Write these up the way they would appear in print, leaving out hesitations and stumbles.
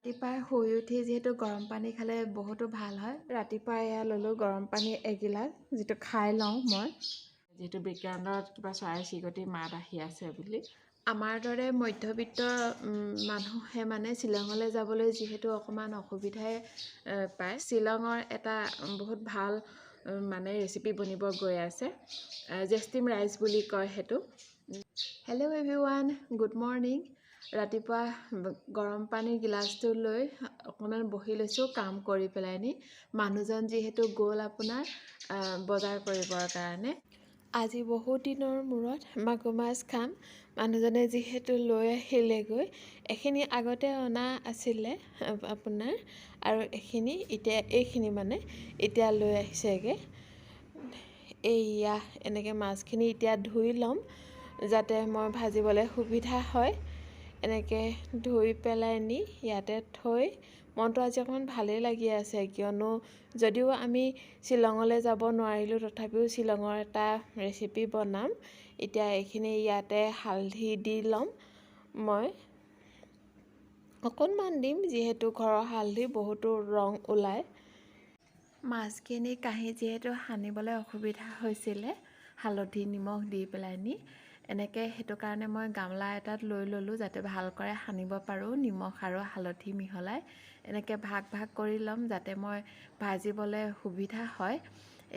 ৰাতিপুৱাই শুই উঠি যিহেতু গৰম পানী খালে বহুতো ভাল হয়। ৰাতিপুৱাই এয়া ল'লোঁ গৰম পানী এগিলাচ, যিটো খাই লওঁ মই, যিহেতু বিজ্ঞানত কিবা চৰাই চিৰিকটি মাত আহি আছে বুলি। আমাৰ দৰে মধ্যবিত্ত মানুহে মানে শ্বিলঙলৈ যাবলৈ যিহেতু অকণমান অসুবিধাই পায়। শ্বিলঙৰ এটা বহুত ভাল মানে ৰেচিপি বনিব গৈ আছে, জেষ্টিম ৰাইচ বুলি কয় সেইটো। Hello' everyone, good morning. ৰাতিপুৱা গৰম পানীৰ গিলাচটো লৈ অকণমান বহি লৈছোঁ কাম কৰি পেলাই নি। মানুহজন যিহেতু গ'ল আপোনাৰ বজাৰ কৰিবৰ কাৰণে। আজি বহুত দিনৰ মূৰত মাগুৰ মাছ খাম। মানুহজনে যিহেতু লৈ আহিলেগৈ, এখিনি আগতে অনা আছিলে আপোনাৰ, আৰু এইখিনি মানে এতিয়া লৈ আহিছেগৈ। এইয়া এনেকৈ মাছখিনি এতিয়া ধুই ল'ম, যাতে মই ভাজিবলৈ সুবিধা হয়। এনেকৈ ধুই পেলাই নি ইয়াতে থৈ, মনটো আজি অকণমান ভালেই লাগি আছে, কিয়নো যদিও আমি শ্বিলঙলৈ যাব নোৱাৰিলোঁ, তথাপিও শ্বিলঙৰ এটা ৰেচিপি বনাম। এতিয়া এইখিনি ইয়াতে হালধি দি ল'ম, মই অকণমান দিম, যিহেতু ঘৰৰ হালধি বহুতো ৰং ওলায়। মাছখিনি কাঁহী যিহেতু সানিবলৈ অসুবিধা হৈছিলে হালধি নিমখ দি পেলাই নি, এনেকৈ সেইটো কাৰণে মই গামলা এটাত লৈ ল'লোঁ, যাতে ভালকৈ সানিব পাৰোঁ নিমখ আৰু হালধি মিহলাই। এনেকৈ ভাগ ভাগ কৰি ল'ম, যাতে মই ভাজিবলৈ সুবিধা হয়।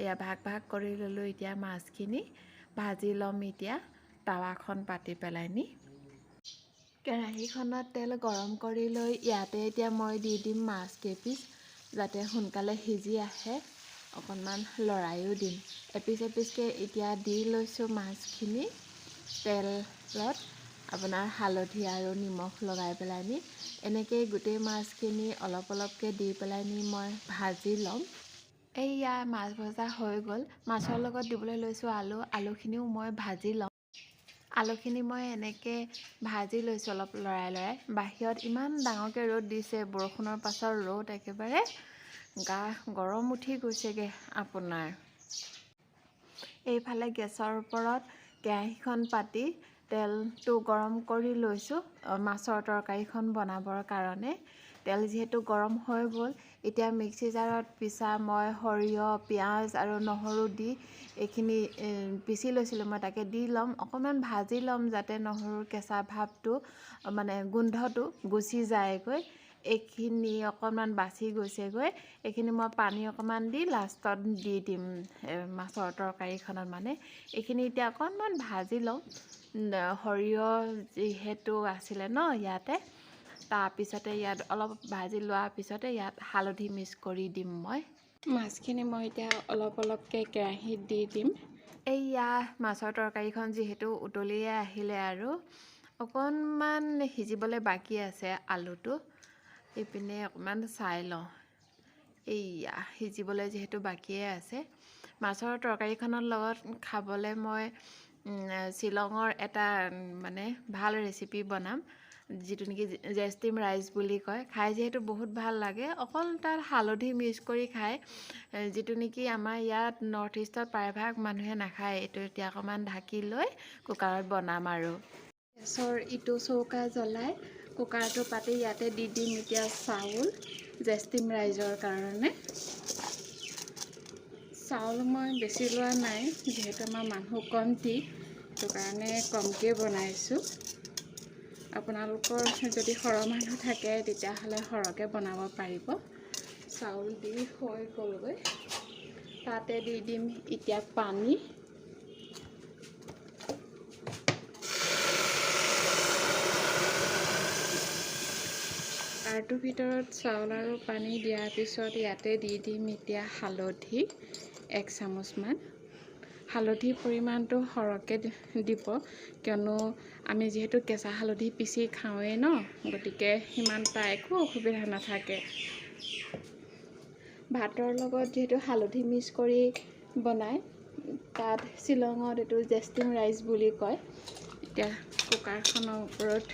এয়া ভাগ ভাগ কৰি ল'লোঁ। এতিয়া মাছখিনি ভাজি ল'ম। এতিয়া টাৱাখন পাতি পেলাই নি কেৰাহীখনত তেল গৰম কৰি লৈ ইয়াতে এতিয়া মই দি দিম মাছ কেইপিচ, যাতে সোনকালে সিজি আহে। অকণমান লৰাইও দিম, এপিচ এপিচকৈ এতিয়া দি লৈছোঁ মাছখিনি তেলত, আপোনাৰ হালধি আৰু নিমখ লগাই পেলাই নি। এনেকৈয়ে গোটেই মাছখিনি অলপ অলপকৈ দি পেলাই নি মই ভাজি ল'ম। এইয়া মাছ ভজা হৈ গ'ল। মাছৰ লগত দিবলৈ লৈছোঁ আলুখিনিও মই ভাজি ল'ম। আলুখিনি মই এনেকৈ ভাজি লৈছোঁ অলপ লৰাই লৰাই। বাহিৰত ইমান ডাঙৰকৈ ৰ'দ দিছে, বৰষুণৰ পাছৰ ৰ'দ একেবাৰে গা গৰম উঠি গৈছেগৈ আপোনাৰ। এইফালে গেছৰ ওপৰত কেৰাহীখন পাতি তেলটো গৰম কৰি লৈছোঁ মাছৰ তৰকাৰীখন বনাবৰ কাৰণে। তেল যিহেতু গৰম হৈ গ'ল, এতিয়া মিক্সি জাৰত পিছা মই সৰিয়হ, পিঁয়াজ আৰু নহৰু দি এইখিনি পিচি লৈছিলোঁ মই, তাকে দি ল'ম। অকণমান ভাজি ল'ম, যাতে নহৰুৰ কেঁচা ভাৱটো মানে গোন্ধটো গুচি যায়গৈ। এইখিনি অকণমান বাচি গৈছেগৈ, এইখিনি মই পানী অকণমান দি লাষ্টত দি দিম মাছৰ তৰকাৰীখনত মানে। এইখিনি এতিয়া অকণমান ভাজি লওঁ, সৰিয়হ যিহেতু আছিলে ন ইয়াতে। তাৰপিছতে ইয়াত অলপ ভাজি লোৱাৰ পিছতে ইয়াত হালধি মিক্স কৰি দিম মই। মাছখিনি মই এতিয়া অলপ অলপকৈ কেৰাহীত দি দিম। এইয়া মাছৰ তৰকাৰীখন যিহেতু উতলিয়ে আহিলে আৰু অকণমান সিজিবলৈ বাকী আছে আলুটো। এইপিনে অকণমান চাই লওঁ, এইয়া সিজিবলৈ যিহেতু বাকীয়ে আছে। মাছৰ তৰকাৰীখনৰ লগত খাবলৈ মই শ্বিলঙৰ এটা মানে ভাল ৰেচিপি বনাম, যিটো নেকি জেষ্টিম ৰাইচ বুলি কয়। খাই যিহেতু বহুত ভাল লাগে, অকল তাত হালধি মিক্স কৰি খায়, যিটো নেকি আমাৰ ইয়াত নৰ্থ ইষ্টত প্ৰায়ভাগ মানুহে নাখায়। এইটো এতিয়া অকণমান ঢাকি লৈ কুকাৰত বনাম আৰু। গেছৰ ইটো চৌকা জ্বলাই কুকাৰটো পাতি ইয়াতে দি দিম এতিয়া চাউল জেষ্টিম ৰাইচৰ কাৰণে। চাউল মই বেছি লোৱা নাই, যিহেতু আমাৰ মানুহ কমটি, সেইটো কাৰণে কমকৈ বনাইছোঁ। আপোনালোকৰ যদি সৰহ মানুহ থাকে তেতিয়াহ'লে সৰহকৈ বনাব পাৰিব। চাউল দি হৈ গ'লগৈ, তাতে দি দিম এতিয়া পানী। কাৰটোৰ ভিতৰত চাউল আৰু পানী দিয়াৰ পিছত ইয়াতে দি দিম এতিয়া হালধি 1 চামুচমান। হালধিৰ পৰিমাণটো সৰহকৈ দিব, কিয়নো আমি যিহেতু কেঁচা হালধি পিচি খাওঁৱেই ন, গতিকে সিমান এটা একো অসুবিধা নাথাকে। ভাতৰ লগত যিহেতু হালধি মিক্স কৰি বনায়, তাত শ্বিলঙত এইটো জেষ্টিম ৰাইচ বুলি কয়। এতিয়া কুকাৰখনৰ ওপৰত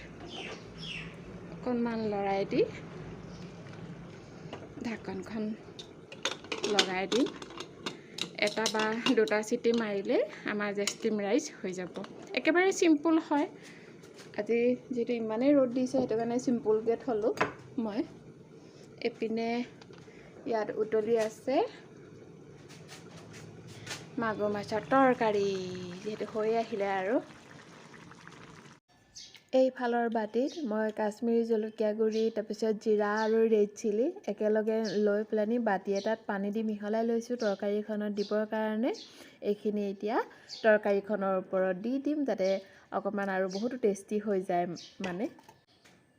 অকণমান লৰাই দি ঢাকনখন লগাই দিম। এটা বা দুটা চিটি মাৰিলে আমাৰ জেষ্টিম ৰাইচ হৈ যাব। একেবাৰে চিম্পুল হয়। আজি যিহেতু ইমানেই ৰ'দ দিছে, সেইটো কাৰণে চিম্পুলকৈ থ'লোঁ মই। এপিনে ইয়াত উতলি আছে মাগুৰ মাছৰ তৰকাৰী যেহেতু হৈ আহিলে আৰু এইফালৰ বাটিত মই কাশ্মীৰী জলকীয়া গুড়ি তাৰপিছত জিৰা আৰু ৰেড চিলি একেলগে লৈ পেলানি বাটি এটাত পানী দি মিহলাই লৈছোঁ তৰকাৰীখনত দিবৰ কাৰণে। এইখিনি এতিয়া তৰকাৰীখনৰ ওপৰত দি দিম যাতে অকণমান আৰু বহুতো টেষ্টি হৈ যায় মানে।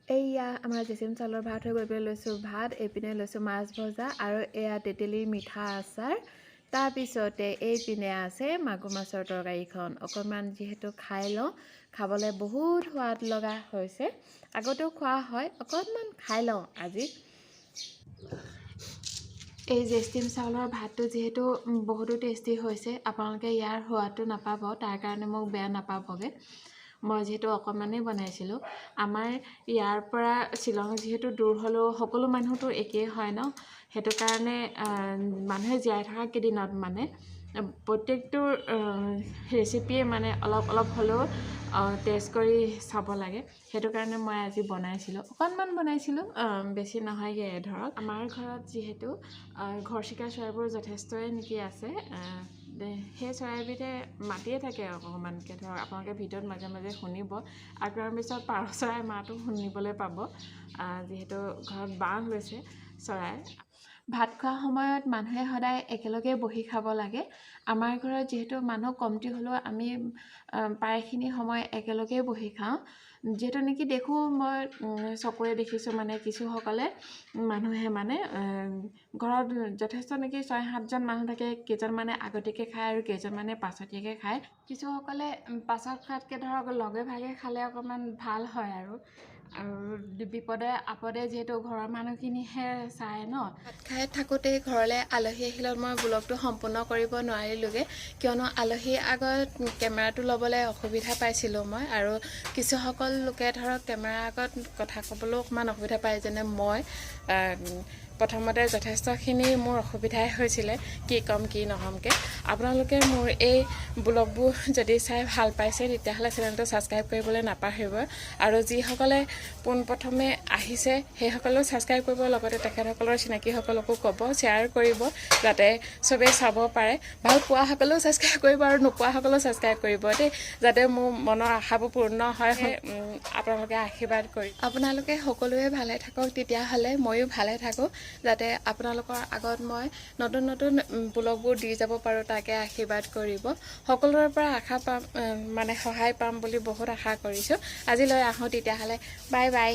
এইয়া আমাৰ জেচিম চাউলৰ ভাত হৈ গৈ পেলাই লৈছোঁ ভাত, এইপিনে লৈছোঁ মাছ ভজা আৰু এয়া তেতেলীৰ মিঠা আচাৰ। তাৰপিছতে এইপিনে আছে মাগুৰ মাছৰ তৰকাৰীখন। অকণমান যিহেতু খাই লওঁ, খাবলৈ বহুত সোৱাদ লগা হৈছে। আগতেও খোৱা হয়, অকণমান খাই লওঁ আজি। এই জেষ্টিম চাউলৰ ভাতটো যিহেতু বহুতো টেষ্টি হৈছে, আপোনালোকে ইয়াৰ সোৱাদটো নাপাব, তাৰ কাৰণে মোক বেয়া নাপাবগৈ। মই যিহেতু অকণমানেই বনাইছিলোঁ। আমাৰ ইয়াৰ পৰা শ্বিলং যিহেতু দূৰ হ'লেও সকলো মানুহতো একেই হয় ন, সেইটো কাৰণে মানুহে জীয়াই থকা কেইদিনত মানে প্ৰত্যেকটো ৰেচিপিয়ে মানে অলপ অলপ হ'লেও টেষ্ট কৰি চাব লাগে। সেইটো কাৰণে মই আজি বনাইছিলোঁ, অকণমান বনাইছিলোঁ, বেছি নহয়গৈ ধৰক। আমাৰ ঘৰত যিহেতু ঘৰচিকা চৰাইবোৰ যথেষ্টই নেকি আছে, সেই চৰাইবিধে মাতিয়ে থাকে অকণমানকৈ ধৰক। আপোনালোকে ভিডিঅ'ত মাজে মাজে শুনিব। আগৰ পিছত পাৰ চৰাই মাতো শুনিবলৈ পাব, যিহেতু ঘৰত বাঁহ লৈছে চৰাই। ভাত খোৱা সময়ত মানুহে সদায় একেলগে বহি খাব লাগে। আমাৰ ঘৰত যিহেতু মানুহ কমটি হ'লেও আমি প্ৰায়খিনি সময় একেলগেই বহি খাওঁ। যিহেতু নেকি দেখোঁ মই চকুৰে দেখিছোঁ মানে কিছুসকলে মানুহে মানে ঘৰত যথেষ্ট নেকি 6-7জন মানুহ থাকে, কেইজনমানে আগতীয়াকৈ খায় আৰু কেইজনমানে পাছতীয়াকৈ খায়। কিছুসকলে পাছত খোৱাতকৈ ধৰক লগে ভাগে খালে অকণমান ভাল হয় আৰু বিপদে আপদে যিহেতু ঘৰৰ মানুহখিনিহে চায় ন। ভাত খাই থাকোঁতেই ঘৰলৈ আলহী আহিলত মই ব্লগটো সম্পূৰ্ণ কৰিব নোৱাৰিলোঁগৈ, কিয়নো আলহীৰ আগত কেমেৰাটো ল'বলৈ অসুবিধা পাইছিলোঁ মই। আৰু কিছুসকল লোকে ধৰক কেমেৰাৰ আগত কথা ক'বলৈও অকণমান অসুবিধা পায়, যেনে মই। প্ৰথমতে যথেষ্টখিনি মোৰ অসুবিধাই হৈছিলে, কি ক'ম কি নহ'মকৈ। আপোনালোকে মোৰ এই ব্লগবোৰ যদি চাই ভাল পাইছে তেতিয়াহ'লে চেনেলটো ছাবস্ক্ৰাইব কৰিবলৈ নাপাহৰিব। আৰু যিসকলে পোনপ্ৰথমে আহিছে সেইসকলেও ছাবস্ক্ৰাইব কৰিব, লগতে তেখেতসকলৰ চিনাকিসকলকো ক'ব, শ্বেয়াৰ কৰিব যাতে চবেই চাব পাৰে। ভাল পোৱাসকলেও ছাবস্ক্ৰাইব কৰিব আৰু নোপোৱাসকলেও ছাবস্ক্ৰাইব কৰিব দেই, যাতে মোৰ মনৰ আশাবোৰ পূৰ্ণ হয়। আপোনালোকে আশীৰ্বাদ কৰি আপোনালোকে সকলোৱে ভালে থাকক, তেতিয়াহ'লে ময়ো ভালে থাকোঁ, যাতে আপোনালোকৰ আগত মই নতুন নতুন ব্লগবোৰ দি যাব পাৰোঁ, তাকে আশীৰ্বাদ কৰিব। সকলোৰে পৰা আশা পাম, মানে সহায় পাম বুলি বহুত আশা কৰিছোঁ। আজিলৈ আহোঁ তেতিয়াহ'লে, বাই বাই।